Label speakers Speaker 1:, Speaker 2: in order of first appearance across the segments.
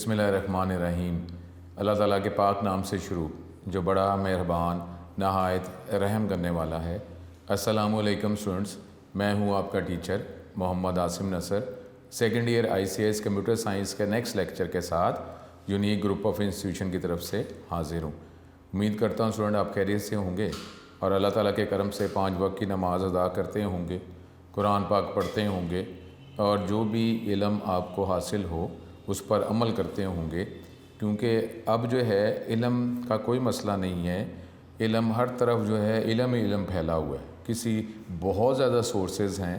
Speaker 1: बिस्मिल्लाहिर्रहमानिर्रहीम। अल्लाह ताला के पाक नाम से शुरू जो बड़ा मेहरबान नहायत रहम करने वाला है। अस्सलामुअलैकुम स्टूडेंट्स, मैं हूँ आपका teacher Mohammad Asim Nasar, second year ICS computer science के नेक्स्ट लेक्चर के साथ यूनिक ग्रुप ऑफ इंस्टीट्यूशन की तरफ से हाजिर हूँ। उम्मीद करता हूँ स्टूडेंट आप खैरियत से होंगे और अल्लाह ताला के करम से 5 वक्त की नमाज़ अदा करते होंगे, कुरान पाक पढ़ते होंगे और जो भी इल्म आपको हासिल हो उस पर अमल करते होंगे, क्योंकि अब जो है इल्म का कोई मसला नहीं है। इल्म हर तरफ जो है इल्म फैला हुआ है, किसी बहुत ज़्यादा सोर्सेज़ हैं,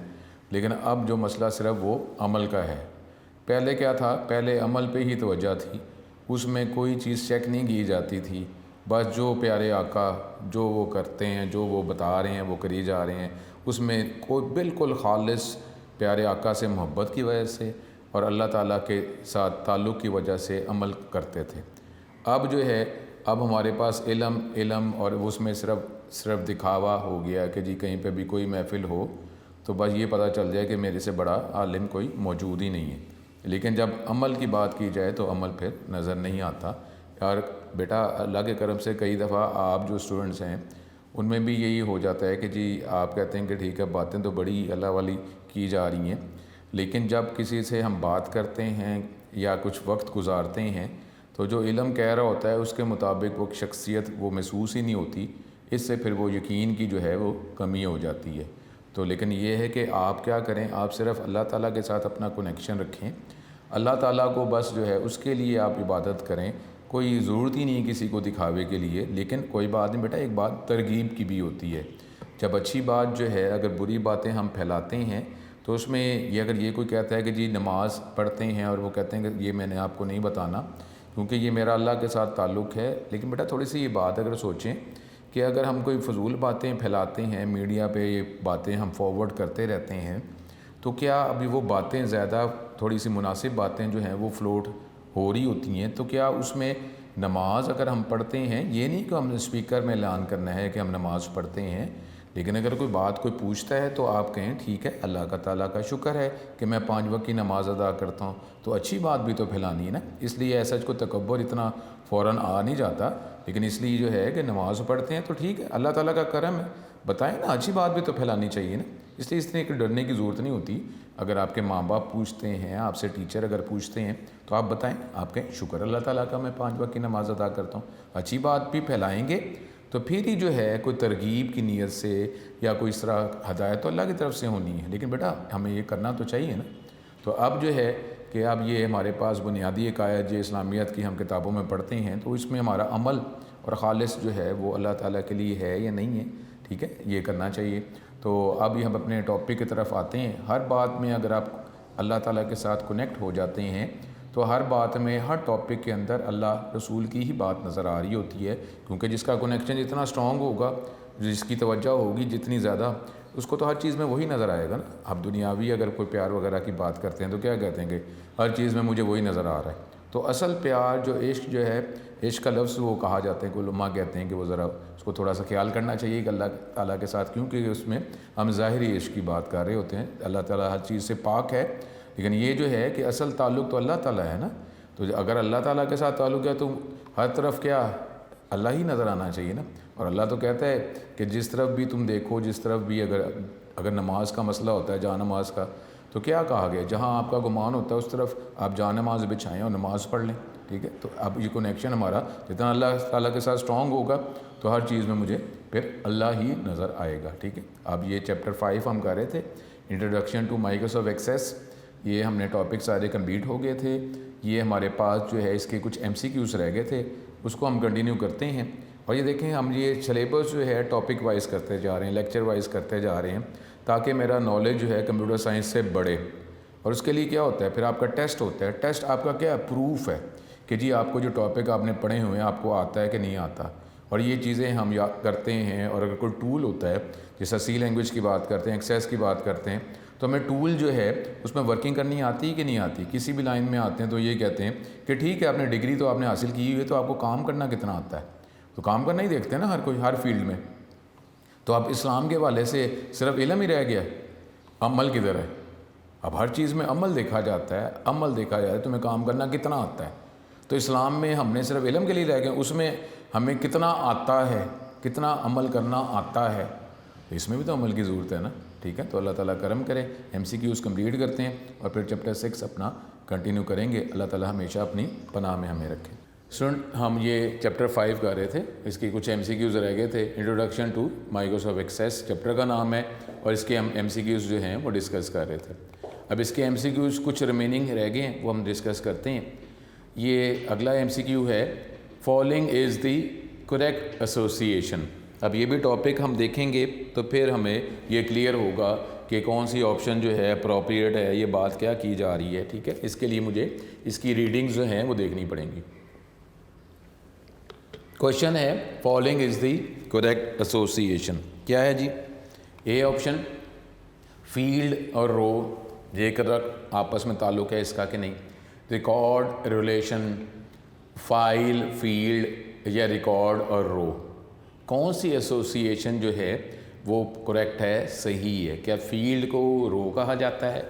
Speaker 1: लेकिन अब जो मसला सिर्फ वो अमल का है। पहले क्या था, पहले अमल पे ही तवज्जो थी, उसमें कोई चीज़ चेक नहीं की जाती थी। बस जो प्यारे आका जो वो करते हैं, जो वो बता रहे हैं वो करी जा रहे हैं, उसमें कोई बिल्कुल खालिस प्यारे आका से मोहब्बत की वजह से और अल्लाह ताला के साथ ताल्लुक़ की वजह से अमल करते थे। अब जो है अब हमारे पास इल्म और उसमें सिर्फ दिखावा हो गया कि जी कहीं पे भी कोई महफ़िल हो तो बस ये पता चल जाए कि मेरे से बड़ा आलिम कोई मौजूद ही नहीं है। लेकिन जब अमल की बात की जाए तो अमल फिर नज़र नहीं आता। और बेटा अल्लाह के करम से कई दफ़ा आप जो स्टूडेंट्स हैं उनमें भी यही हो जाता है कि जी आप कहते हैं कि ठीक है बातें तो बड़ी अल्लाह वाली की जा रही हैं, लेकिन जब किसी से हम बात करते हैं या कुछ वक्त गुजारते हैं तो जो इल्म कह रहा होता है उसके मुताबिक वो शख्सियत वो महसूस ही नहीं होती। इससे फिर वो यकीन की जो है वो कमी हो जाती है। तो लेकिन ये है कि आप क्या करें, आप सिर्फ अल्लाह ताला के साथ अपना कनेक्शन रखें, अल्लाह ताला को बस जो है उसके लिए आप इबादत करें। कोई ज़रूरत ही नहीं किसी को दिखावे के लिए। लेकिन कोई बात नहीं बेटा, एक बात तरगीब की भी होती है। जब अच्छी बात जो है, अगर बुरी बातें हम फैलाते हैं तो उसमें ये अगर ये कोई कहता है कि जी नमाज़ पढ़ते हैं और वो कहते हैं कि ये मैंने आपको नहीं बताना क्योंकि ये मेरा अल्लाह के साथ ताल्लुक़ है। लेकिन बेटा थोड़ी सी ये बात अगर सोचें कि अगर हम कोई फ़जूल बातें फैलाते हैं, मीडिया पे ये बातें हम फॉरवर्ड करते रहते हैं, तो क्या अभी वो बातें ज़्यादा थोड़ी सी मुनासिब बातें जो हैं वो फ्लोट हो रही होती हैं, तो क्या उसमें नमाज अगर हम पढ़ते हैं, ये नहीं कि हमने स्पीकर में ऐलान करना है कि हम नमाज़ पढ़ते हैं, लेकिन अगर कोई बात कोई पूछता है तो आप कहें ठीक है अल्लाह का ताला का शुक्र है कि मैं 5 वक्त की नमाज़ अदा करता हूँ, तो अच्छी बात भी तो फैलानी है ना। इसलिए ऐसा को तकब्बुर इतना फ़ौरन आ नहीं जाता, लेकिन इसलिए जो है कि नमाज़ पढ़ते हैं तो ठीक है अल्लाह ताला का करम है, बताएं ना, अच्छी बात भी तो फैलानी चाहिए ना। इसलिए इसलिए डरने की ज़रूरत नहीं होती। अगर आपके माँ बाप पूछते हैं, आपसे टीचर अगर पूछते हैं तो आप बताएं, आप कहें शुक्र अल्लाह ताला का मैं 5 वक्त की नमाज़ अदा करता हूँ। अच्छी बात भी फैलाएंगे तो फिर ही जो है कोई तरगीब की नीयत से या कोई इस तरह हदायत तो अल्लाह की तरफ से होनी है। लेकिन बेटा हमें ये करना तो चाहिए ना। तो अब जो है कि अब ये हमारे पास बुनियादी अकायद जो इस्लामियत की हम किताबों में पढ़ते हैं तो इसमें हमारा अमल और ख़ालिस जो है वो अल्लाह ताला के लिए है या नहीं है, ठीक है, ये करना चाहिए। तो अब हम अपने टॉपिक की तरफ आते हैं। हर बात में अगर आप अल्लाह ताला के साथ कनेक्ट हो जाते हैं तो हर बात में, हर टॉपिक के अंदर अल्लाह रसूल की ही बात नज़र आ रही होती है, क्योंकि जिसका कनेक्शन जितना स्ट्रॉन्ग होगा, जिसकी तवज्जो होगी जितनी ज़्यादा, उसको तो हर चीज़ में वही नज़र आएगा ना। अब दुनियावी अगर कोई प्यार वगैरह की बात करते हैं तो क्या कहते हैं कि हर चीज़ में मुझे वही नज़र आ रहा है। तो असल प्यार जो इश्क जो है, इश्क का लफ्ज़ वो कहा जाता है कि उलमा कहते हैं कि वो ज़रा उसको थोड़ा सा ख्याल करना चाहिए कि अल्लाह ताला के साथ, क्योंकि उसमें हम ज़ाहिरी इश्क की बात कर रहे होते हैं। अल्लाह ताला हर चीज़ से पाक है, लेकिन ये जो है कि असल ताल्लुक़ तो अल्लाह ताला है ना। तो अगर अल्लाह ताला के साथ ताल्लुक़ है तो हर तरफ क्या अल्लाह ही नज़र आना चाहिए ना। और अल्लाह तो कहता है कि जिस तरफ भी तुम देखो, जिस तरफ भी अगर नमाज का मसला होता है, जा नमाज का, तो क्या कहा गया, जहाँ आपका गुमान होता है उस तरफ आप जा नमाज बिछाएँ और नमाज़ पढ़ लें, ठीक है। तो अब ये कनेक्शन हमारा जितना अल्लाह ताला के साथ स्ट्रॉन्ग होगा तो हर चीज़ में मुझे फिर अल्लाह ही नज़र आएगा, ठीक है। अब ये चैप्टर 5 हम कर रहे थे, इंट्रोडक्शन टू माइक्रोसॉफ्ट एक्सेस, ये हमने टॉपिक सारे कंप्लीट हो गए थे। ये हमारे पास जो है इसके कुछ MCQs रह गए थे, उसको हम कंटिन्यू करते हैं। और ये देखें हम ये सिलेबस जो है टॉपिक वाइज करते जा रहे हैं, लेक्चर वाइज करते जा रहे हैं, ताकि मेरा नॉलेज जो है कंप्यूटर साइंस से बढ़े। और उसके लिए क्या होता है, फिर आपका टेस्ट होता है। टेस्ट आपका क्या प्रूफ है कि जी आपको जो टॉपिक आपने पढ़े हुए हैं आपको आता है कि नहीं आता। और ये चीज़ें हम याद करते हैं। और अगर कोई टूल होता है, जैसा C लैंग्वेज की बात करते हैं, एक्सेस की बात करते हैं, तो हमें टूल जो है उसमें वर्किंग करनी आती है कि नहीं आती। किसी भी लाइन में आते हैं तो ये कहते हैं कि ठीक है आपने डिग्री तो आपने हासिल की हुई है, तो आपको काम करना कितना आता है। तो काम करना ही देखते हैं ना हर कोई, हर फील्ड में। तो अब इस्लाम के हवाले से सिर्फ इल्म ही रह गया, अमल किधर है। अब हर चीज़ में अमल देखा जाता है, अमल देखा जाए तुम्हें काम करना कितना आता है। तो इस्लाम में हमने सिर्फ इल्म के लिए रह गए, उसमें हमें कितना आता है, कितना अमल करना आता है, तो इसमें भी तो अमल की ज़रूरत है ना। ठीक है, तो अल्लाह ताला करम करे, MCQs कंप्लीट करते हैं और फिर चैप्टर 6 अपना कंटिन्यू करेंगे। अल्लाह ताला हमेशा अपनी पनाह में हमें रखे। स्टूडेंट, हम ये चैप्टर 5 कर रहे थे, इसकी कुछ MCQs रह गए थे। Introduction to Microsoft Access chapter का नाम है और इसके हम MCQs जो हैं वो डिस्कस कर रहे थे। अब इसके MCQs कुछ रिमेनिंग रह गए हैं, वो हम डिस्कस करते हैं। ये अगला MCQ है, following is the correct association. अब ये भी टॉपिक हम देखेंगे तो फिर हमें ये क्लियर होगा कि कौन सी ऑप्शन जो है अप्रोप्रिएट है, ये बात क्या की जा रही है। ठीक है, इसके लिए मुझे इसकी रीडिंग्स जो हैं वो देखनी पड़ेंगी। क्वेश्चन है, following is the correct association. क्या है जी? ए ऑप्शन, फील्ड और रो जेकर आपस में ताल्लुक़ है इसका कि नहीं। रिकॉर्ड, रिलेशन, फाइल, फील्ड या रिकॉर्ड और रो, कौन सी एसोसिएशन जो है वो करेक्ट है, सही है? क्या फील्ड को रो कहा जाता है,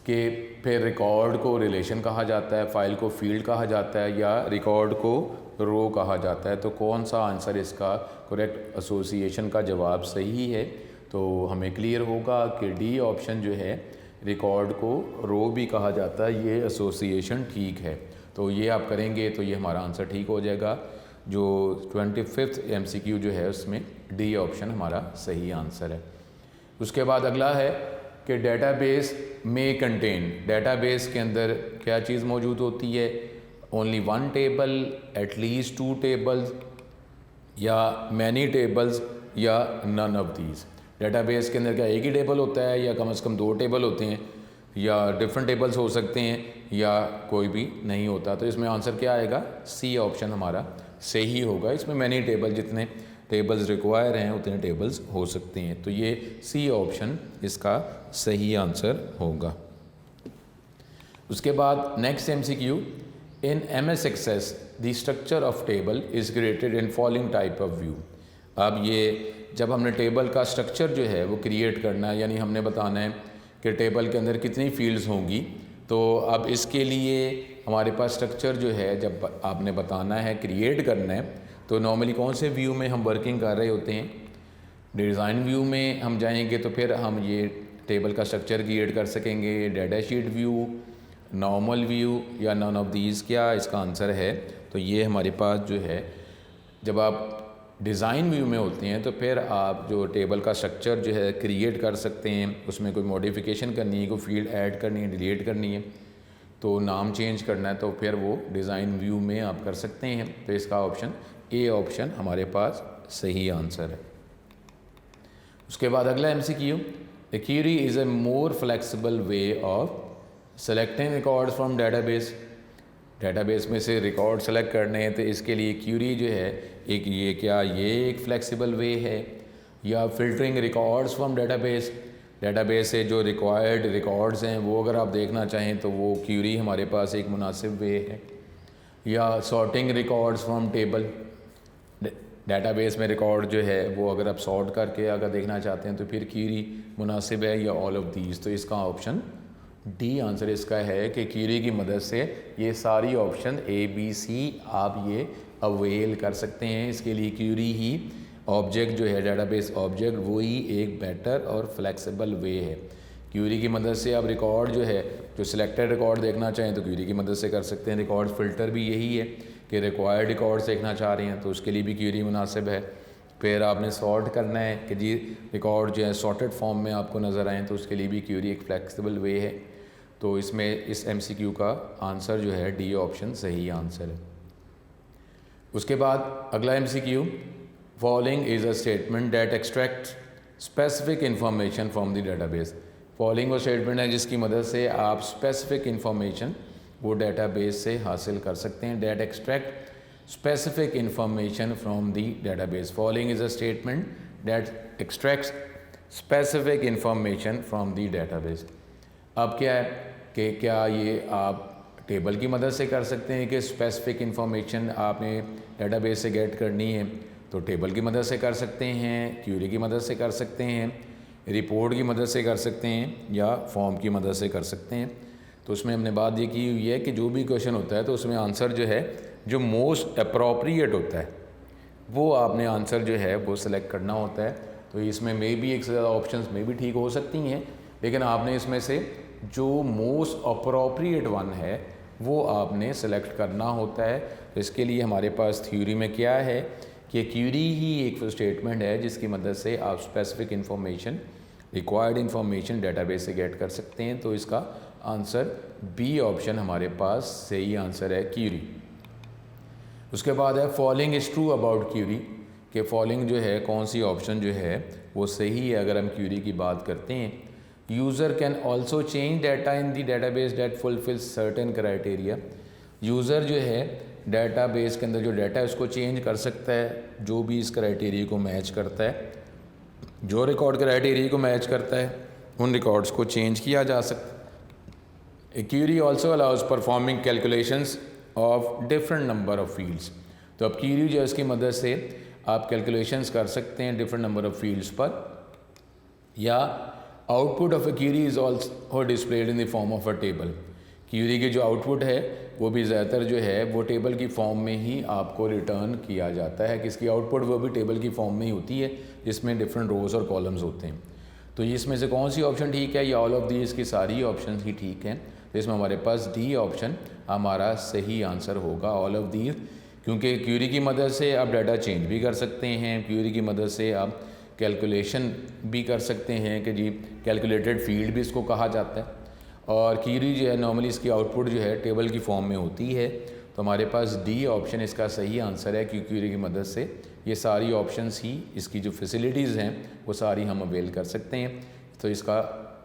Speaker 1: कि फिर रिकॉर्ड को रिलेशन कहा जाता है, फाइल को फील्ड कहा जाता है, या रिकॉर्ड को रो कहा जाता है? तो कौन सा आंसर इसका करेक्ट एसोसिएशन का जवाब सही है? तो हमें क्लियर होगा कि डी ऑप्शन जो है, रिकॉर्ड को रो भी कहा जाता है, ये एसोसिएशन ठीक है। तो ये आप करेंगे तो ये हमारा आंसर ठीक हो जाएगा। जो 25th MCQ जो है उसमें डी ऑप्शन हमारा सही आंसर है। उसके बाद अगला है कि डेटाबेस में कंटेन, डेटाबेस के अंदर क्या चीज़ मौजूद होती है? Only one table, at least to tables, या मैनी टेबल्स, या नन ऑफ दीज। डेटाबेस के अंदर क्या एक ही टेबल होता है, या कम से कम 2 टेबल होते हैं, या डिफरेंट टेबल्स हो सकते हैं, या कोई भी नहीं होता? तो इसमें आंसर क्या आएगा? सी ऑप्शन हमारा सही होगा। इसमें मैनी टेबल, जितने टेबल्स रिक्वायर हैं उतने टेबल्स हो सकते हैं। तो ये सी ऑप्शन इसका सही आंसर होगा। उसके बाद next MCQ, in MS Access the structure of table is created in following type of view. अब ये जब हमने टेबल का स्ट्रक्चर जो है वो क्रिएट करना है, यानी हमने बताना है कि टेबल के अंदर कितनी फील्ड्स होंगी, तो अब इसके लिए हमारे पास स्ट्रक्चर जो है जब आपने बताना है, क्रिएट करना है, तो नॉर्मली कौन से व्यू में हम वर्किंग कर रहे होते हैं? डिज़ाइन व्यू में हम जाएंगे तो फिर हम ये टेबल का स्ट्रक्चर क्रिएट कर सकेंगे। Data sheet view, normal view, या नन ऑफ दीज क्या इसका आंसर है? तो ये हमारे पास जो है, जब आप डिज़ाइन व्यू में होते हैं तो फिर आप जो टेबल का स्ट्रक्चर जो है क्रिएट कर सकते हैं, उसमें कोई मॉडिफिकेशन करनी है, कोई फील्ड ऐड करनी है, डिलीट करनी है, तो नाम चेंज करना है, तो फिर वो डिज़ाइन व्यू में आप कर सकते हैं। तो इसका ऑप्शन ए ऑप्शन हमारे पास सही आंसर है। उसके बाद अगला MCQ, A query is a more flexible way of selecting records from database. Database में से रिकॉर्ड सेलेक्ट करने हैं, तो इसके लिए क्यूरी जो है एक ये क्या ये एक फ्लेक्सिबल वे है? या filtering records from database, database से जो रिक्वायर्ड रिकॉर्ड्स हैं वो अगर आप देखना चाहें तो वो क्यूरी हमारे पास एक मुनासिब वे है। या sorting records from table, database में रिकॉर्ड जो है वो अगर आप सॉर्ट करके अगर देखना चाहते हैं तो फिर क्यूरी मुनासिब है, या ऑल ऑफ दीज। तो इसका ऑप्शन डी आंसर इसका है कि क्यूरी की मदद से ये सारी ऑप्शन ABC आप ये अवेल कर सकते हैं। इसके लिए क्यूरी ही ऑब्जेक्ट जो है, डेटाबेस ऑब्जेक्ट, वही एक बेटर और फ्लेक्सिबल वे है। क्यूरी की मदद से आप रिकॉर्ड जो है, जो सिलेक्टेड रिकॉर्ड देखना चाहें तो क्यूरी की मदद से कर सकते हैं। रिकॉर्ड फ़िल्टर भी यही है कि रिक्वायर्ड रिकॉर्ड्स देखना चाह रहे हैं तो उसके लिए भी क्यूरी मुनासिब है। फिर आपने सॉर्ट करना है कि जी रिकॉर्ड जो है सॉर्टेड फॉर्म में आपको नज़र आएँ, तो उसके लिए भी क्यूरी एक फ्लेक्सिबल वे है। तो इसमें इस MCQ का आंसर जो है डी ऑप्शन सही आंसर है। उसके बाद अगला MCQ, following is a statement that extract specific information from the database. Following वो स्टेटमेंट है जिसकी मदद से आप स्पेसिफिक इंफॉर्मेशन वो डेटाबेस से हासिल कर सकते हैं। That extract specific information from the database. Following is a statement that extracts specific information from the database. अब क्या है कि क्या ये आप टेबल की मदद से कर सकते हैं कि स्पेसिफिक इंफॉर्मेशन आपने डेटाबेस से गेट करनी है तो टेबल की मदद से कर सकते हैं, क्यूरी की मदद से कर सकते हैं, रिपोर्ट की मदद से कर सकते हैं, या फॉर्म की मदद से कर सकते हैं। तो उसमें हमने बात ये की हुई है कि जो भी क्वेश्चन होता है तो उसमें आंसर जो है जो मोस्ट अप्रोप्रिएट होता है वो आपने आंसर जो है वो सिलेक्ट करना होता है। तो इसमें मे भी एक से ज़्यादा ऑप्शंस में भी ठीक हो सकती हैं, लेकिन आपने इसमें से जो मोस्ट अप्रोप्रिएट वन है वो आपने सेलेक्ट करना होता है। तो इसके लिए हमारे पास थ्योरी में क्या है कि क्यूरी ही एक स्टेटमेंट है जिसकी मदद से आप specific information, required information database से गेट कर सकते हैं। तो इसका आंसर बी ऑप्शन हमारे पास सही आंसर है, क्यूरी। उसके बाद है following is true about query, कि फॉलोइंग जो है कौन सी ऑप्शन जो है वो सही है अगर हम क्यूरी की बात करते हैं। User can also change data in the database that fulfills certain criteria. User जो है डेटाबेस के अंदर जो डाटा है उसको चेंज कर सकता है जो भी इस क्राइटेरिया को मैच करता है। जो रिकॉर्ड क्राइटेरिया को मैच करता है उन रिकॉर्ड्स को चेंज किया जा सकता है। A query also allows performing calculations of different number of fields. तो अब क्यूरी जो है इसकी मदद से आप कैलकुलेशंस कर सकते हैं डिफरेंट नंबर ऑफ फील्ड्स पर, या output of a query is also displayed in the form of a table. Query की जो आउटपुट है वो भी ज़्यादातर जो है वो टेबल की फॉर्म में ही आपको रिटर्न किया जाता है, कि इसकी आउटपुट वो भी टेबल की फॉर्म में ही होती है जिसमें डिफरेंट रोज़ और कॉलम्स होते हैं। तो इसमें से कौन सी ऑप्शन ठीक है, या ऑल ऑफ दी इसकी सारी ऑप्शन ही ठीक हैं। तो इसमें हमारे पास डी ऑप्शन हमारा सही आंसर होगा, ऑल ऑफ दी, क्योंकि क्यूरी की मदद से आप डाटा चेंज भी कर सकते हैं, क्यूरी की मदद से आप कैलकुलेशन भी कर सकते हैं, कि जी कैलकुलेटेड फील्ड भी इसको कहा जाता है। और क्यूरी जो है नॉर्मली इसकी आउटपुट जो है टेबल की फॉर्म में होती है। तो हमारे पास डी ऑप्शन इसका सही आंसर है, क्योंकि क्यूरी की मदद से ये सारी ऑप्शंस ही इसकी जो फैसिलिटीज़ हैं वो सारी हम अवेल कर सकते हैं। तो इसका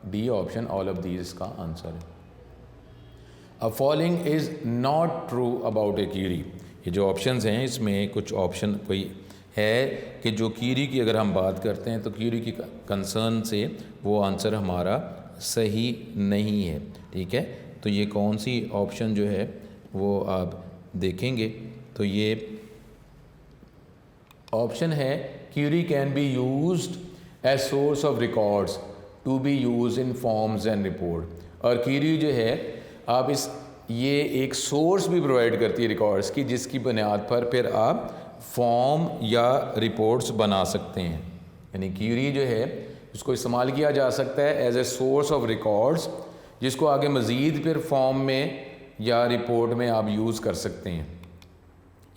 Speaker 1: D option all of these इसका आंसर है। अब following is not true about a query. ये जो ऑप्शंस हैं इसमें कुछ ऑप्शन कोई है कि जो क्यूरी की अगर हम बात करते हैं तो क्यूरी की कंसर्न से वो आंसर हमारा सही नहीं है, ठीक है। तो ये कौन सी ऑप्शन जो है वो आप देखेंगे तो ये ऑप्शन है query can be used as source of records to be use in forms and report. और क्यूरी जो है आप ये एक सोर्स भी प्रोवाइड करती है रिकॉर्ड्स की, जिसकी बुनियाद पर फिर आप फॉर्म या रिपोर्ट्स बना सकते हैं। यानी क्यूरी जो है उसको इस्तेमाल किया जा सकता है as a source of records, जिसको आगे मज़ीद फिर फॉर्म में या रिपोर्ट में आप यूज़ कर सकते हैं।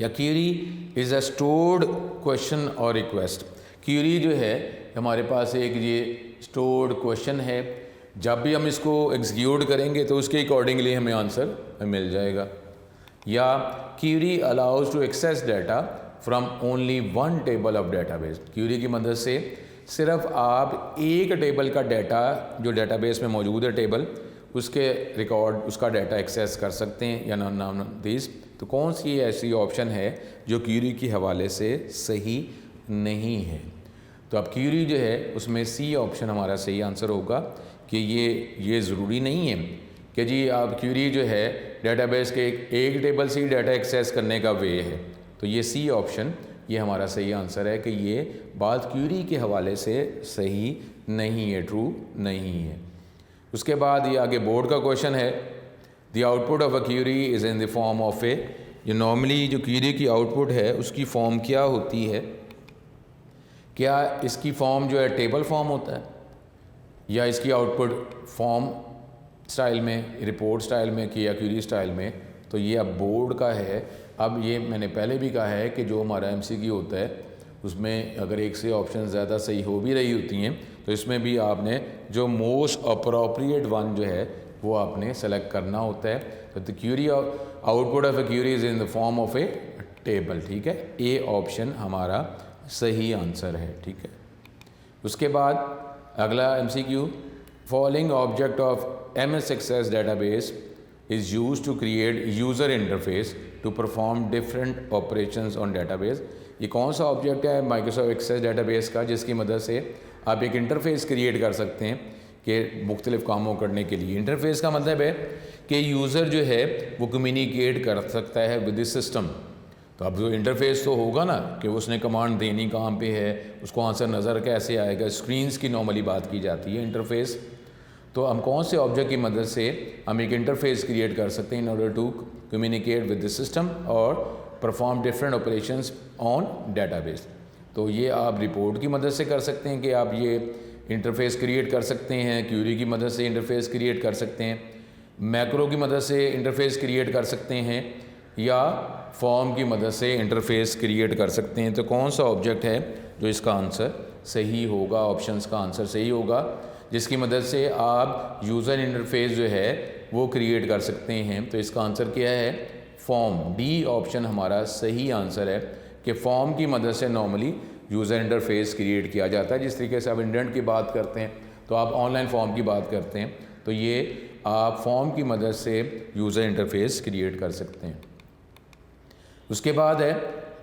Speaker 1: या query is a stored question और रिक्वेस्ट। क्यूरी जो है हमारे पास एक ये स्टोर्ड क्वेश्चन है, जब भी हम इसको एग्जीक्यूट करेंगे तो उसके अकॉर्डिंगली हमें आंसर मिल जाएगा। या query allows to access data from only one table of database. Query की मदद से सिर्फ आप एक टेबल का डाटा जो डेटाबेस में मौजूद है टेबल, उसके रिकॉर्ड उसका डाटा एक्सेस कर सकते हैं या नाम दिस। तो कौन सी ऐसी ऑप्शन है जो क्यूरी के हवाले से सही नहीं है। तो अब क्यूरी जो है उसमें सी ऑप्शन हमारा सही आंसर होगा, कि ये ज़रूरी नहीं है कि जी आप क्यूरी जो है डेटाबेस के एक टेबल से ही डाटा एक्सेस करने का वे है। तो ये सी ऑप्शन ये हमारा सही आंसर है, कि ये बात क्यूरी के हवाले से सही नहीं है, ट्रू नहीं है। उसके बाद ये आगे बोर्ड का क्वेश्चन है, the output of a query is in the form of a. ये नॉर्मली जो क्यूरी की आउटपुट है उसकी फॉर्म क्या होती है, क्या इसकी फॉर्म जो है टेबल फॉर्म होता है, या इसकी आउटपुट फॉर्म स्टाइल में, रिपोर्ट स्टाइल में कि या क्यूरी स्टाइल में। तो ये अब बोर्ड का है। अब ये मैंने पहले भी कहा है कि जो हमारा एमसीक्यू होता है उसमें अगर एक से ऑप्शन ज़्यादा सही हो भी रही होती हैं तो इसमें भी आपने जो मोस्ट अप्रोप्रिएट वन जो है वो आपने सेलेक्ट करना होता है। तो the query output of a query is in the form of a table, ठीक है। ए ऑप्शन हमारा सही आंसर है, ठीक है। उसके बाद अगला MCQ, following object of MS Access database is used to create user interface to perform different operations on database. ये कौन सा ऑब्जेक्ट है माइक्रोसॉफ्ट एक्सेस डेटाबेस का, जिसकी मदद से आप एक इंटरफेस क्रिएट कर सकते हैं कि मुख्तलिफ़ कामों करने के लिए। इंटरफेस का मतलब है कि यूज़र जो है वो कम्युनिकेट कर सकता है विद दिस सिस्टम। तो अब जो इंटरफेस तो होगा ना कि उसने कमांड देनी कहाँ पे है, उसको आंसर नज़र कैसे आएगा, स्क्रीन्स की नॉर्मली बात की जाती है इंटरफेस। तो हम कौन से ऑब्जेक्ट की मदद से हम एक इंटरफेस क्रिएट कर सकते हैं in order to communicate with the system और perform different operations on database. तो ये आप रिपोर्ट की मदद से कर सकते हैं कि आप ये इंटरफेस क्रिएट कर सकते हैं, क्यूरी की मदद से इंटरफेस क्रिएट कर सकते हैं, मैक्रो की मदद से इंटरफेस क्रिएट कर सकते हैं, या फॉर्म की मदद से इंटरफेस क्रिएट कर सकते हैं। तो कौन सा ऑब्जेक्ट है जो इसका आंसर सही होगा, ऑप्शंस का आंसर सही होगा, जिसकी मदद से आप यूज़र इंटरफेस जो है वो क्रिएट कर सकते हैं। तो इसका आंसर क्या है? फॉर्म। डी ऑप्शन हमारा सही आंसर है कि फॉर्म की मदद से नॉर्मली यूज़र इंटरफेस क्रिएट किया जाता है। जिस तरीके से आप इंडेंट की बात करते हैं तो आप ऑनलाइन फॉर्म की बात करते हैं, तो ये आप फॉर्म की मदद से यूज़र इंटरफेस क्रिएट कर सकते हैं। उसके बाद है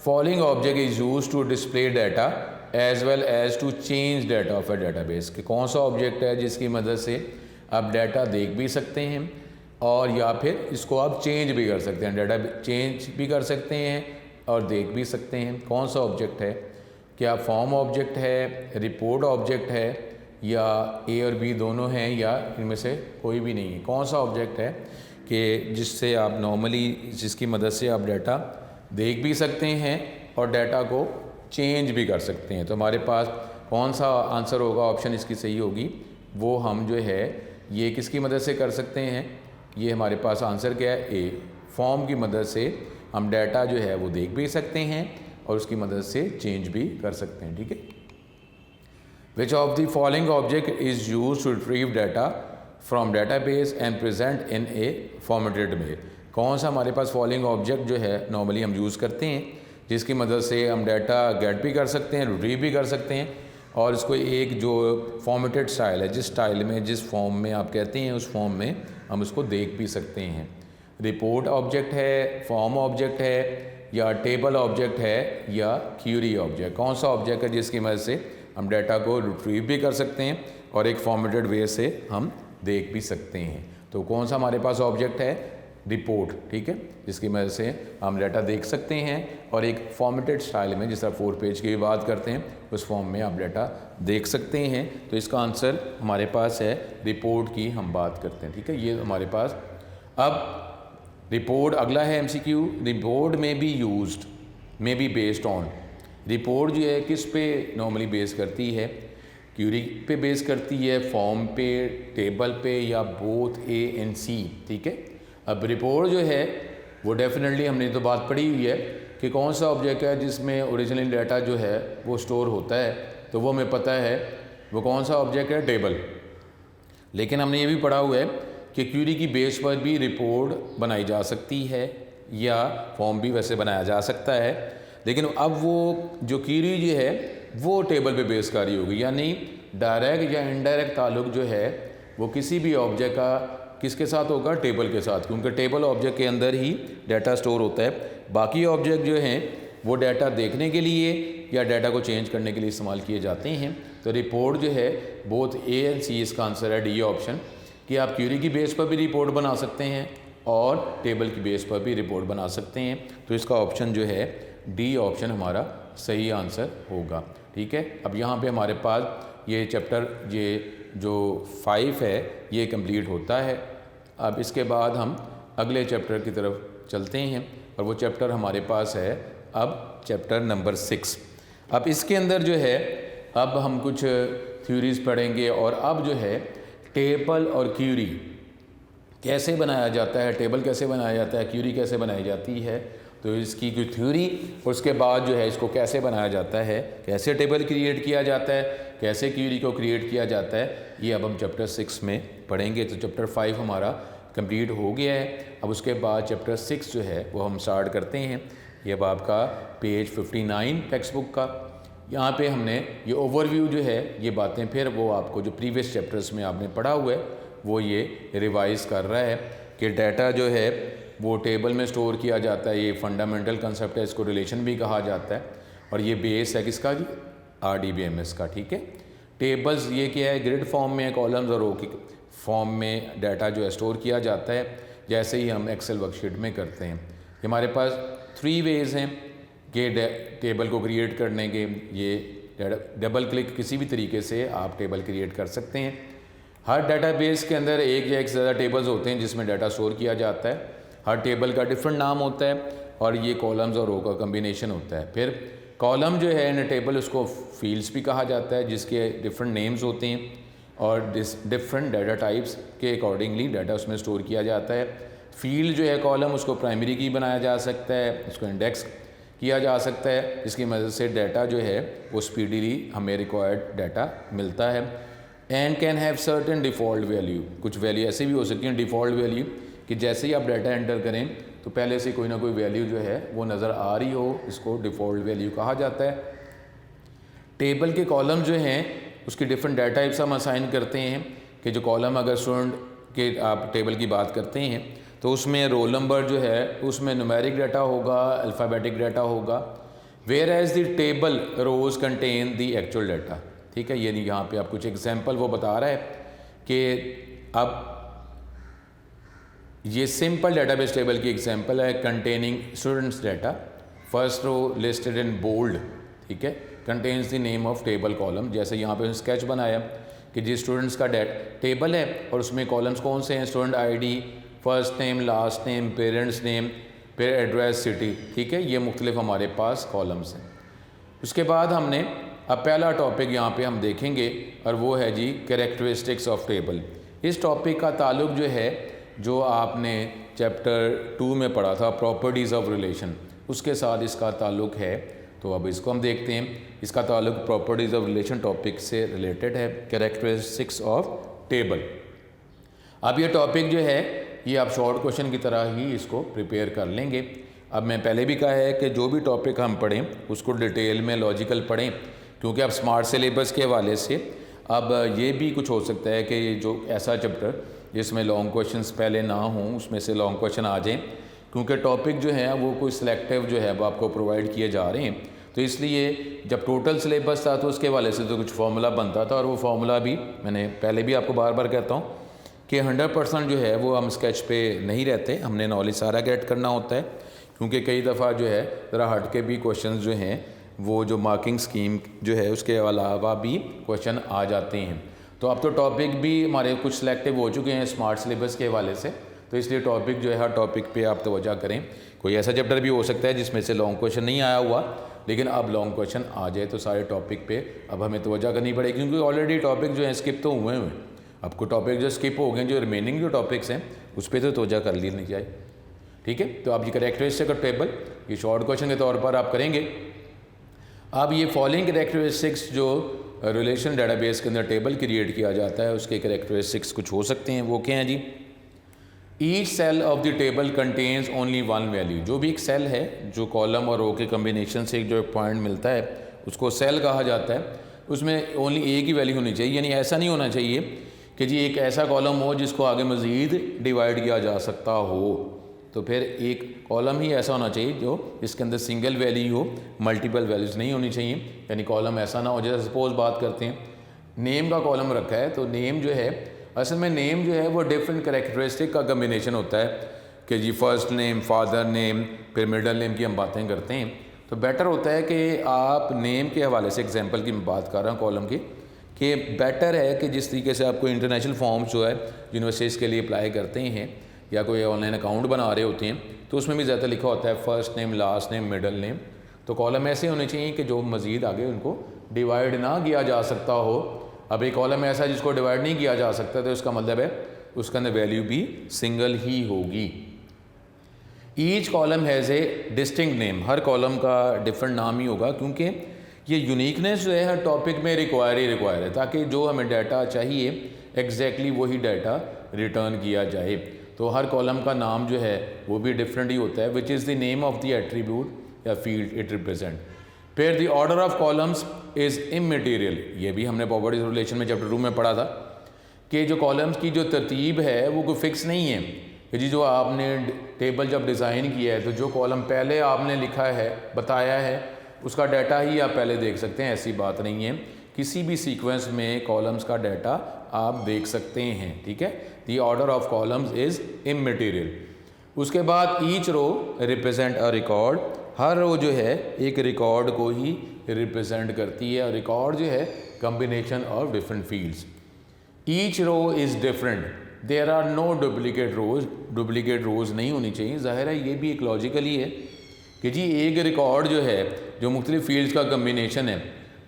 Speaker 1: following object is use to display data as well as to change data of a database. कि कौन सा ऑब्जेक्ट है जिसकी मदद से आप डाटा देख भी सकते हैं और या फिर इसको आप चेंज भी कर सकते हैं, डाटा चेंज भी कर सकते हैं और देख भी सकते हैं। कौन सा ऑब्जेक्ट है? क्या फॉर्म ऑब्जेक्ट है, रिपोर्ट ऑब्जेक्ट है, या ए और बी दोनों हैं, या इनमें से कोई भी नहीं है? कौन सा ऑब्जेक्ट है कि जिससे आप नॉर्मली जिसकी मदद से आप डाटा देख भी सकते हैं और डाटा को चेंज भी कर सकते हैं? तो हमारे पास कौन सा आंसर होगा, ऑप्शन इसकी सही होगी, वो हम जो है ये किसकी मदद से कर सकते हैं? ये हमारे पास आंसर क्या है? ए। फॉर्म की मदद से हम डाटा जो है वो देख भी सकते हैं और उसकी मदद से चेंज भी कर सकते हैं। ठीक है। Which of the following object is use to retrieve data from database and present in a formatted way? कौन सा हमारे पास फॉलोइंग ऑब्जेक्ट जो है नॉर्मली हम यूज़ करते हैं जिसकी मदद से हम डाटा गेट भी कर सकते हैं, रिट्रीव भी कर सकते हैं, और इसको एक जो फॉर्मेटेड स्टाइल है, जिस स्टाइल में जिस फॉर्म में आप कहते हैं उस फॉर्म में हम उसको देख भी सकते हैं? रिपोर्ट ऑब्जेक्ट है, फॉर्म ऑब्जेक्ट है, या टेबल ऑब्जेक्ट है, या क्यूरी ऑब्जेक्ट? कौन सा ऑब्जेक्ट है जिसकी मदद से हम डाटा को रिट्रीव भी कर सकते हैं और एक फॉर्मेटेड वे से हम देख भी सकते हैं? तो कौन सा हमारे पास ऑब्जेक्ट है? रिपोर्ट। ठीक है, जिसकी मदद से हम डाटा देख सकते हैं और एक फॉर्मेटेड स्टाइल में, जिस तरह 4 पेज की भी बात करते हैं, उस फॉर्म में आप डाटा देख सकते हैं। तो इसका आंसर हमारे पास है रिपोर्ट की हम बात करते हैं। ठीक है, ये हमारे पास। अब रिपोर्ट अगला है एमसीक्यू। रिपोर्ट में बी यूज्ड, में बी बेस्ड ऑन। रिपोर्ट जो है किस पे नॉर्मली बेस करती है? क्यूरी पे बेस करती है, फॉर्म पे, टेबल पे, या बोथ ए एंड सी? ठीक है। अब रिपोर्ट जो है वो डेफिनेटली हमने तो बात पढ़ी हुई है कि कौन सा ऑब्जेक्ट है जिसमें ओरिजिनल डाटा जो है वो स्टोर होता है, तो वो हमें पता है वो कौन सा ऑब्जेक्ट है? टेबल। लेकिन हमने ये भी पढ़ा हुआ है कि क्यूरी की बेस पर भी रिपोर्ट बनाई जा सकती है या फॉर्म भी वैसे बनाया जा सकता है, लेकिन अब वो जो क्यूरी जो है वो टेबल पे बेस कर रही होगी, यानी डायरेक्ट या इनडायरेक्ट ताल्लुक जो है वो किसी भी ऑब्जेक्ट का किसके साथ होगा? टेबल के साथ, क्योंकि टेबल ऑब्जेक्ट के अंदर ही डाटा स्टोर होता है। बाकी ऑब्जेक्ट जो हैं वो डाटा देखने के लिए या डाटा को चेंज करने के लिए इस्तेमाल किए जाते हैं। तो रिपोर्ट जो है बोथ ए एंड सी, इसका आंसर है डी ऑप्शन, कि आप क्यूरी की बेस पर भी रिपोर्ट बना सकते हैं और टेबल की बेस पर भी रिपोर्ट बना सकते हैं। तो इसका ऑप्शन जो है डी ऑप्शन हमारा सही आंसर होगा। ठीक है। अब यहाँ पे हमारे पास ये चैप्टर ये जो 5 है ये कंप्लीट होता है। अब इसके बाद हम अगले चैप्टर की तरफ चलते हैं और वो चैप्टर हमारे पास है अब चैप्टर नंबर 6। अब इसके अंदर जो है अब हम कुछ थ्योरीज पढ़ेंगे और अब जो है टेबल और क्यूरी कैसे बनाया जाता है, टेबल कैसे बनाया जाता है, क्यूरी कैसे बनाई जाती है, तो इसकी कोई थ्योरी, उसके बाद जो है इसको कैसे बनाया जाता है, कैसे टेबल क्रिएट किया जाता है, कैसे क्यूरी को क्रिएट किया जाता है, ये अब हम चैप्टर 6 में पढ़ेंगे। तो चैप्टर 5 हमारा कंप्लीट हो गया है। अब उसके बाद चैप्टर 6 जो है वो हम स्टार्ट करते हैं। ये अब आपका पेज 59 टेक्स्ट बुक का, यहाँ पे हमने ये ओवरव्यू जो है ये बातें फिर वो आपको जो प्रीवियस चैप्टर्स में आपने पढ़ा हुआ है वो ये रिवाइज कर रहा है कि डाटा जो है वो टेबल में स्टोर किया जाता है। ये फंडामेंटल कंसेप्ट है, इसको रिलेशन भी कहा जाता है, और ये बेस है किसका जी? RDBMS का। ठीक है। टेबल्स ये क्या है? ग्रिड फॉर्म में, कॉलम्स और रो की फॉर्म में डाटा जो है स्टोर किया जाता है, जैसे ही हम एक्सेल वर्कशीट में करते हैं। हमारे पास 3 वेज़ हैं कि टेबल को क्रिएट करने के। ये डबल क्लिक किसी भी तरीके से आप टेबल क्रिएट कर सकते हैं। हर डेटाबेस के अंदर एक या एक से ज़्यादा टेबल्स होते हैं जिसमें डाटा स्टोर किया जाता है। हर टेबल का डिफरेंट नाम होता है और ये कॉलम्स और रो का कम्बिनेशन होता है। फिर कॉलम जो है इन टेबल उसको फील्ड्स भी कहा जाता है जिसके डिफरेंट नेम्स होते हैं और डिफरेंट डाटा टाइप्स के अकॉर्डिंगली डाटा उसमें स्टोर किया जाता है। फील्ड जो है कॉलम उसको प्राइमरी की बनाया जा सकता है, उसको इंडेक्स किया जा सकता है जिसकी मदद से डाटा जो है वो स्पीडीली हमें रिक्वायर्ड डाटा मिलता है। And can have certain default value, कुछ वैल्यू ऐसे भी हो सकती हैं डिफ़ॉल्ट वैल्यू कि जैसे ही आप डाटा एंटर करें तो पहले से कोई ना कोई वैल्यू जो है वो नज़र आ रही हो, इसको डिफ़ॉल्ट वैल्यू कहा जाता है। टेबल के कॉलम जो हैं उसकी डिफरेंट डाटा टाइप्स हम असाइन करते हैं कि जो कॉलम अगर स्टूडेंट के आप टेबल की बात करते हैं तो उसमें रोल नंबर जो है उसमें न्यूमेरिक डाटा होगा, अल्फ़ाबेटिक डाटा होगा, whereas the table rows contain the actual data. ठीक है, यानी यहाँ पे आप कुछ एग्जांपल वो बता रहा है कि अब ये सिंपल डाटाबेस टेबल की एग्जांपल है containing students data, first row listed in bold, ठीक है, contains the name of table column. जैसे यहाँ पे स्केच बनाया कि जी स्टूडेंट्स का टेबल है और उसमें कॉलम्स कौन से हैं, student ID, first name, last name, parents name, फिर एड्रेस, सिटी। ठीक है, ये मुख्तलिफ हमारे पास कॉलम्स हैं। उसके बाद हमने अब पहला टॉपिक यहाँ पे हम देखेंगे और वो है जी कैरेक्टरिस्टिक्स ऑफ टेबल। इस टॉपिक का ताल्लुक जो है जो आपने चैप्टर 2 में पढ़ा था प्रॉपर्टीज़ ऑफ रिलेशन, उसके साथ इसका ताल्लुक है। तो अब इसको हम देखते हैं। इसका ताल्लुक प्रॉपर्टीज़ ऑफ रिलेशन टॉपिक से रिलेटेड है, कैरेक्टरिस्टिक्स ऑफ टेबल। अब ये टॉपिक जो है ये आप शॉर्ट क्वेश्चन की तरह ही इसको प्रिपेयर कर लेंगे। अब मैं पहले भी कहा है कि जो भी टॉपिक हम पढ़ें उसको डिटेल में लॉजिकल पढ़ें, क्योंकि अब स्मार्ट सिलेबस के हवाले से अब ये भी कुछ हो सकता है कि जो ऐसा चैप्टर जिसमें लॉन्ग क्वेश्चंस पहले ना हों उसमें से लॉन्ग क्वेश्चन आ जाएं, क्योंकि टॉपिक जो है वो कोई सिलेक्टिव जो है वो आपको प्रोवाइड किए जा रहे हैं। तो इसलिए जब टोटल सिलेबस था तो उसके हवाले से तो कुछ फार्मूला बनता था और वो फार्मूला भी मैंने पहले भी आपको बार बार कहता हूँ कि 100% जो है वो हम स्केच पे नहीं रहते, हमने नॉलेज सारा गेट करना होता है, क्योंकि कई दफ़ा जो है ज़रा हट के भी क्वेश्चन जो हैं वो जो मार्किंग स्कीम जो है उसके अलावा भी क्वेश्चन आ जाते हैं। तो अब तो टॉपिक भी हमारे कुछ सिलेक्टिव हो चुके हैं स्मार्ट सिलेबस के हवाले से, तो इसलिए टॉपिक जो है हर टॉपिक पे आप तवज्जो करें। कोई ऐसा चैप्टर भी हो सकता है जिसमें से लॉन्ग क्वेश्चन नहीं आया हुआ, लेकिन अब लॉन्ग क्वेश्चन आ जाए तो सारे टॉपिक पे अब हमें तवज्जो करनी पड़ेगी, क्योंकि ऑलरेडी टॉपिक जो है स्किप तो हुए हुए। अब कोई टॉपिक जो स्किप हो गए, जो रिमेनिंग जो टॉपिक्स हैं उस पर तो तवज्जो कर लेनी चाहिए। ठीक है, तो आप ये कैरेक्टरिस्टिक ऑफ टेबल ये शॉर्ट क्वेश्चन के तौर पर आप करेंगे। अब ये फॉलोइंग कैरेक्टरिस्टिक्स जो रिलेशन डेटाबेस के अंदर टेबल क्रिएट किया जाता है उसके कैरेक्टरिस्टिक्स कुछ हो सकते हैं। वो क्या हैं जी? Each cell of the table contains only one value. जो भी एक सेल है, जो कॉलम और रो के कम्बिनेशन से एक जो पॉइंट मिलता है उसको सेल कहा जाता है, उसमें ओनली एक ही वैल्यू होनी चाहिए। यानी ऐसा नहीं होना चाहिए कि जी एक ऐसा कॉलम हो जिसको आगे मज़ीद डिवाइड किया जा सकता हो, तो फिर एक कॉलम ही ऐसा होना चाहिए जो इसके अंदर सिंगल वैल्यू हो, मल्टीपल वैल्यूज़ नहीं होनी चाहिए। यानी कॉलम ऐसा ना हो, जैसे सपोज बात करते हैं नेम का कॉलम रखा है, तो नेम जो है असल में नेम जो है वो डिफरेंट कैरेक्टरिस्टिक का कम्बिनेशन होता है कि जी फर्स्ट नेम, फादर नेम, फिर मिडल नेम की हम बातें करते हैं। तो बेटर होता है कि आप नेम के हवाले से एग्जांपल की मैं बात कर रहा हूँ कॉलम की, कि बेटर है कि जिस तरीके से आपको इंटरनेशनल फॉर्म्स जो है यूनिवर्सिटीज़ के लिए अप्लाई करते हैं या कोई ऑनलाइन अकाउंट बना रहे होते हैं तो उसमें भी ज़्यादा लिखा होता है first name, last name, middle name. तो कॉलम ऐसे होने चाहिए कि जो मज़ीद आगे उनको डिवाइड ना किया जा सकता हो। अब एक कॉलम ऐसा है जिसको डिवाइड नहीं किया जा सकता, तो इसका मतलब है उसके अंदर वैल्यू भी सिंगल ही होगी। Each column has a distinct name. Her column का डिफरेंट नाम ही होगा, क्योंकि ये यूनिकनेस जो है हर टॉपिक में रिक्वायर है, ताकि जो हमें डाटा चाहिए एग्जैक्टली वही डाटा रिटर्न किया जाए। तो हर कॉलम का नाम जो है वो भी डिफरेंट ही होता है, which is the name of the attribute या फील्ड इट रिप्रेजेंट। फिर the order of columns is immaterial. ये भी हमने प्रॉपर्टीज रिलेशन में चैप्टर 2 में पढ़ा था कि जो कॉलम्स की जो तरतीब है वो कोई फिक्स नहीं है कि जी जो आपने टेबल जब डिज़ाइन किया है तो जो कॉलम पहले आपने लिखा है, बताया है, उसका डाटा ही आप पहले देख सकते हैं। ऐसी बात नहीं है, किसी भी सीक्वेंस में कॉलम्स का डाटा आप देख सकते हैं। ठीक है, the order of columns is immaterial. उसके बाद each row represent a record. हर रो जो है एक रिकॉर्ड को ही रिप्रेजेंट करती है, और रिकॉर्ड जो है combination of different fields. Each row is different, there are no duplicate rows, duplicate rows नहीं होनी चाहिए। ज़ाहिर है ये भी एक लॉजिकल ही है कि जी एक रिकॉर्ड जो है जो मुख्तलिफ फील्ड्स का कम्बिनेशन है,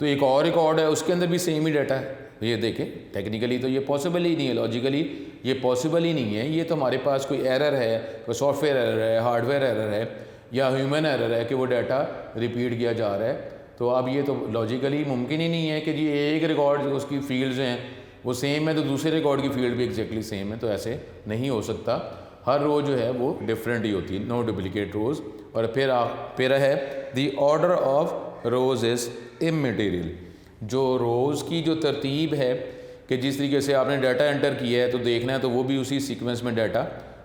Speaker 1: तो एक और रिकॉर्ड है उसके अंदर भी सेम ही डाटा है। ये देखें टेक्निकली तो ये पॉसिबल ही नहीं है, लॉजिकली ये पॉसिबल ही नहीं है। ये तो हमारे पास कोई एरर है, कोई सॉफ्टवेयर एरर है, हार्डवेयर एरर है या ह्यूमन एरर है कि वो डाटा रिपीट किया जा रहा है। तो अब ये तो लॉजिकली मुमकिन ही नहीं है कि जी एक रिकॉर्ड जो उसकी फील्ड्स हैं वो सेम है तो दूसरे रिकॉर्ड की फील्ड भी एग्जैक्टली सेम है, तो ऐसे नहीं हो सकता। हर रो जो है वो डिफरेंट ही होती है, नो डुप्लीकेट रोज़। और फिर है the order of rows is immaterial. जो रोज़ की जो तरतीब है कि जिस तरीके से आपने डाटा एंटर किया है तो देखना है तो वो भी उसी सीक्वेंस में डाटा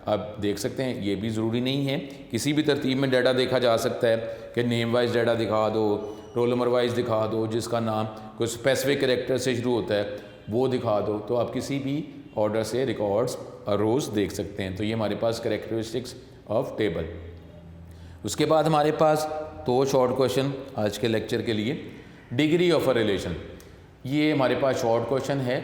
Speaker 1: आप देख सकते हैं। ये भी ज़रूरी नहीं है, किसी भी तरतीब में डाटा देखा जा सकता है कि नेम वाइज डाटा दिखा दो, रोल नंबर वाइज दिखा दो, जिसका नाम कोई स्पेसिफिक कैरेक्टर से शुरू होता है वो दिखा दो, तो आप किसी भी ऑर्डर से रिकॉर्ड्स और रोज़ देख सकते हैं। तो ये हमारे पास कैरेक्टरिस्टिक्स ऑफ टेबल। उसके बाद हमारे पास 2 शॉर्ट क्वेश्चन आज के लेक्चर के लिए। डिग्री ऑफ अ रिलेशन, ये हमारे पास शॉर्ट क्वेश्चन है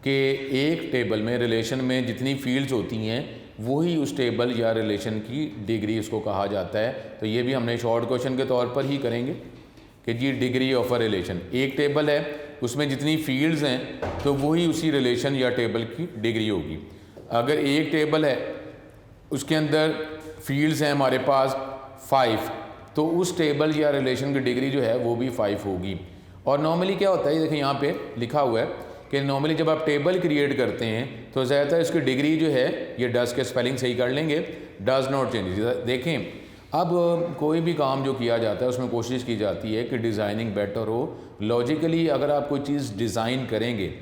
Speaker 1: कि एक टेबल में रिलेशन में जितनी फील्ड्स होती हैं वही उस टेबल या रिलेशन की डिग्री उसको कहा जाता है। तो ये भी हमने शॉर्ट क्वेश्चन के तौर पर ही करेंगे कि जी डिग्री ऑफ अ रिलेशन, एक टेबल है उसमें जितनी फील्ड्स हैं तो वही उसी रिलेशन या टेबल की डिग्री होगी। अगर एक टेबल है उसके अंदर फील्ड्स हैं हमारे पास 5, तो उस टेबल या रिलेशन की डिग्री जो है वो भी 5 होगी। और नॉर्मली क्या होता है, देखिए यहाँ पे लिखा हुआ है कि नॉर्मली जब आप टेबल क्रिएट करते हैं तो ज़्यादातर इसकी डिग्री जो है, ये डज के स्पेलिंग सही कर लेंगे, डज नॉट चेंज। देखें अब कोई भी काम जो किया जाता है उसमें कोशिश की जाती है कि डिज़ाइनिंग बेटर हो। लॉजिकली अगर आप कोई चीज़ डिज़ाइन करेंगे,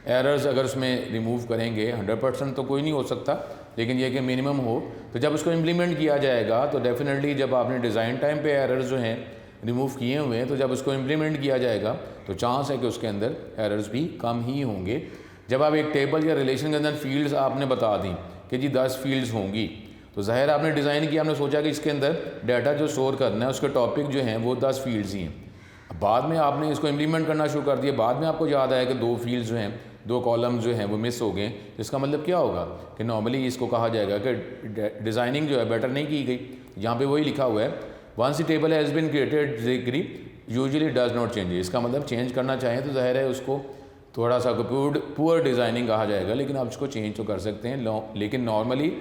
Speaker 1: एरर्स अगर उसमें रिमूव करेंगे 100% तो कोई नहीं हो सकता, लेकिन यह कि मिनिमम हो। तो जब उसको इम्प्लीमेंट किया जाएगा तो डेफिनेटली जब आपने डिज़ाइन टाइम पे एरर्स जो हैं रिमूव किए हुए हैं, तो जब उसको इम्प्लीमेंट किया जाएगा तो चांस है कि उसके अंदर एरर्स भी कम ही होंगे। जब आप एक टेबल या रिलेशन के अंदर फील्ड्स आपने बता दी कि जी 10 फील्ड्स होंगी, तो ज़ाहिर आपने डिज़ाइन किया, आपने सोचा कि इसके अंदर डाटा जो स्टोर करना है उसके टॉपिक जो हैं वो 10 फील्ड्स ही हैं। बाद में आपने इसको इम्प्लीमेंट करना शुरू कर दिया, बाद में आपको याद आया कि 2 फील्ड्स जो हैं, 2 कॉलम्स जो हैं वो मिस हो गए। तो इसका मतलब क्या होगा कि नॉर्मली इसको कहा जाएगा कि डिज़ाइनिंग जो है बेटर नहीं की गई। यहाँ पे वही लिखा हुआ है, once the table has been created degree usually does not change. इसका मतलब चेंज करना चाहें तो ज़ाहिर है उसको थोड़ा सा पुअर डिज़ाइनिंग कहा जाएगा, लेकिन आप इसको चेंज तो कर सकते हैं। लेकिन नॉर्मली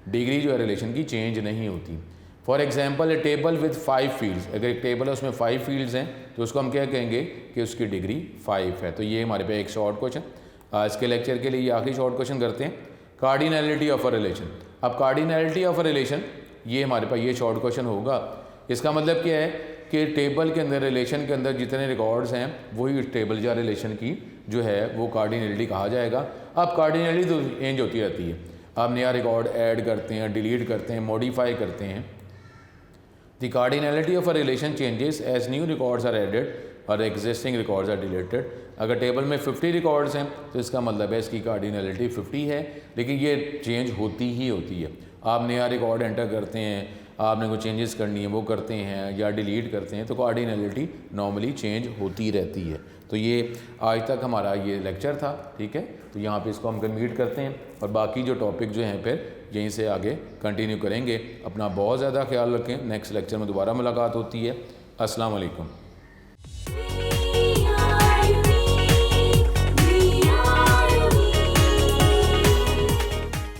Speaker 1: डिग्री जो है रिलेशन की चेंज नहीं होती। For example A table with 5 fields, अगर एक टेबल है उसमें 5 फील्ड्स हैं तो उसको हम क्या कहेंगे कि उसकी डिग्री 5 है। तो ये हमारे पे एक शॉर्ट क्वेश्चन आज के लेक्चर के लिए, ये आखिरी शॉर्ट क्वेश्चन करते हैं, कार्डिनैलिटी ऑफ अ रिलेशन। अब कार्डिनैलिटी ऑफ अ रिलेशन ये हमारे पास ये शॉर्ट क्वेश्चन होगा। इसका मतलब क्या है कि टेबल के अंदर, रिलेशन के अंदर जितने रिकॉर्ड्स हैं वही उस टेबल या रिलेशन की जो है वो कार्डिनैलिटी कहा जाएगा। अब कार्डिनैलिटी तो चेंज होती रहती है, आप नया रिकॉर्ड ऐड करते हैं, डिलीट करते हैं, मॉडिफाई करते हैं। The cardinality of a relation changes as new records are added और एग्जिस्टिंग रिकॉर्ड्स आर डिलीटेड। अगर टेबल में 50 रिकॉर्ड्स हैं तो इसका मतलब है इसकी कार्डिनैलिटी 50 है, लेकिन ये चेंज होती ही होती है। आप नया रिकॉर्ड एंटर करते हैं, आपने कोई चेंजेस करनी है वो करते हैं या डिलीट करते हैं, तो कार्डिनैलिटी नॉर्मली चेंज होती रहती है। तो ये आज तक हमारा ये लेक्चर था, ठीक है। तो यहाँ पे इसको हम कंप्लीट करते हैं और बाकी जो टॉपिक जो हैं फिर यहीं से आगे कंटिन्यू करेंगे। अपना बहुत ज़्यादा ख्याल रखें, नेक्स्ट लेक्चर में दोबारा मुलाकात होती है। अस्सलाम वालेकुम।